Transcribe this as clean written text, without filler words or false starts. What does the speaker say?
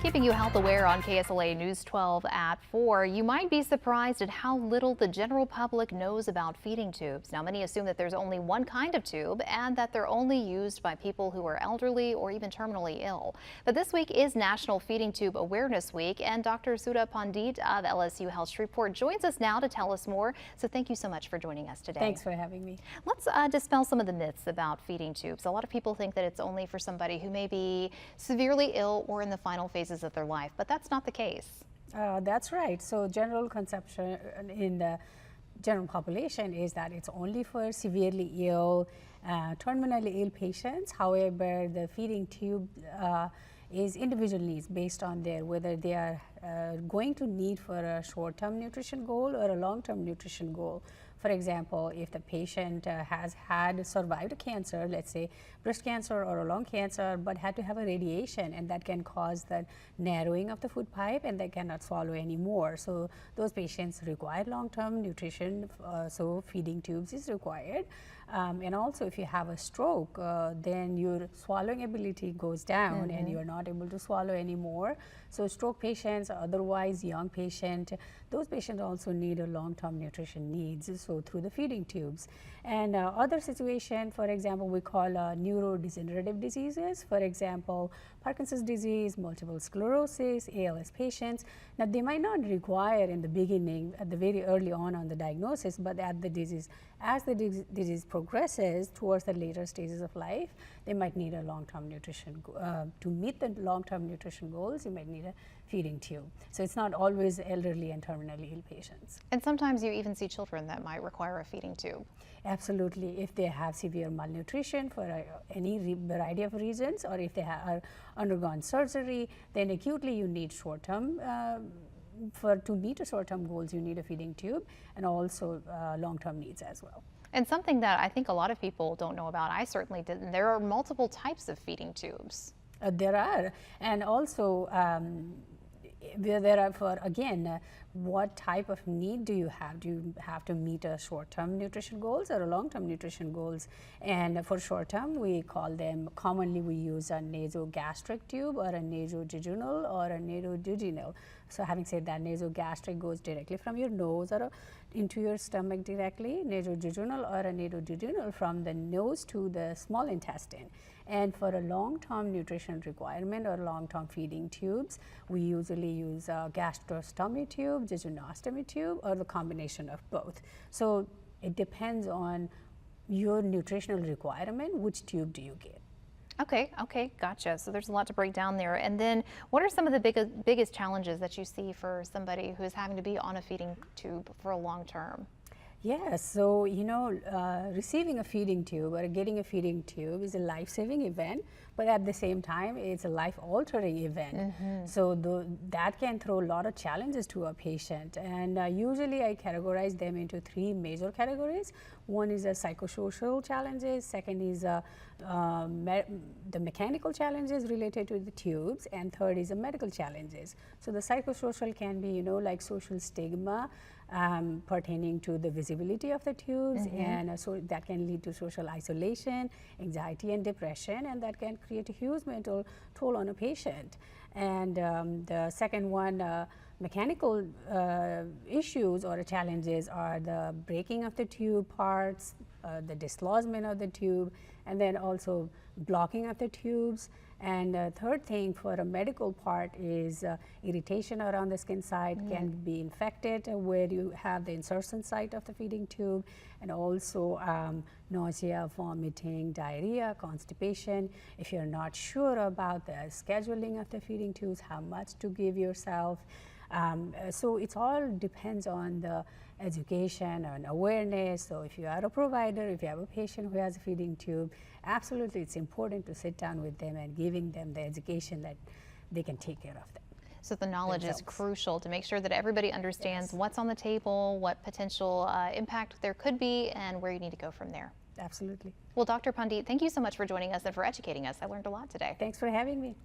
Keeping you health aware on KSLA News 12 at 4, you might be surprised at how little the general public knows about feeding tubes. Now, many assume that there's only one kind of tube and that they're only used by people who are elderly or even terminally ill. But this week is National Feeding Tube Awareness Week, and Dr. Sudha Pandit of LSU Health Shreveport joins us now to tell us more. So thank you so much for joining us today. Thanks for having me. Let's dispel some of the myths about feeding tubes. A lot of people think that it's only for somebody who may be severely ill or in the final phases of their life, but that's not the case. That's right. So general conception in the general population is that it's only for severely ill, terminally ill patients. However, the feeding tube is individual needs based on whether they are going to need for a short-term nutrition goal or a long-term nutrition goal. For example, if the patient has survived cancer, let's say breast cancer or a lung cancer, but had to have a radiation, and that can cause the narrowing of the food pipe and they cannot swallow anymore. So those patients require long-term nutrition, so feeding tubes is required. And also if you have a stroke, then your swallowing ability goes down and you're not able to swallow anymore. So stroke patients, otherwise young patient, those patients also need a long-term nutrition needs, so through the feeding tubes. And other situation, for example, we call neurodegenerative diseases, for example, Parkinson's disease, multiple sclerosis, ALS patients. Now they might not require in the beginning, at the very early on the diagnosis, but as the disease progresses towards the later stages of life, they might need a long-term nutrition. To meet the long-term nutrition goals, you might need a feeding tube. So it's not always elderly and terminally ill patients. And sometimes you even see children that might require a feeding tube. Absolutely. If they have severe malnutrition for any variety of reasons, or if they have undergone surgery, then acutely you need short-term to meet a short-term goals, you need a feeding tube, and also long-term needs as well. And something that I think a lot of people don't know about, I certainly didn't, there are multiple types of feeding tubes. There are, and also there are for, again, what type of need do you have? Do you have to meet a short-term nutrition goals or a long-term nutrition goals? And for short-term, we call them, commonly we use a nasogastric tube or a nasojejunal or a nasoduodenal. So having said that, nasogastric goes directly from your nose or into your stomach directly, nasojejunal or a nasoduodenal from the nose to the small intestine. And for a long-term nutrition requirement or long-term feeding tubes, we usually use a gastrostomy tube, jejunostomy tube, or the combination of both. So it depends on your nutritional requirement, which tube do you get. Okay, gotcha. So there's a lot to break down there. And then what are some of the biggest challenges that you see for somebody who is having to be on a feeding tube for a long term? Yes, so receiving a feeding tube or getting a feeding tube is a life-saving event, but at the same time, it's a life-altering event. So that can throw a lot of challenges to a patient. And usually I categorize them into three major categories. One is psychosocial challenges, second is the mechanical challenges related to the tubes, and third is the medical challenges. So the psychosocial can be, like social stigma pertaining to the visibility of the tubes, and so that can lead to social isolation, anxiety and depression, and that can create a huge mental toll on a patient. And the second one, mechanical issues or challenges are the breaking of the tube parts, the dislodgement of the tube, and then also blocking of the tubes. And third thing for a medical part is irritation around the skin site can be infected where you have the insertion site of the feeding tube, and also nausea, vomiting, diarrhea, constipation. If you're not sure about the scheduling of the feeding tubes, how much to give yourself. So it all depends on the education and awareness. So if you are a provider, if you have a patient who has a feeding tube, absolutely it's important to sit down with them and giving them the education that they can take care of them. So the knowledge is crucial to make sure that everybody understands what's on the table, what potential impact there could be, and where you need to go from there. Absolutely. Well, Dr. Pandit, thank you so much for joining us and for educating us. I learned a lot today. Thanks for having me.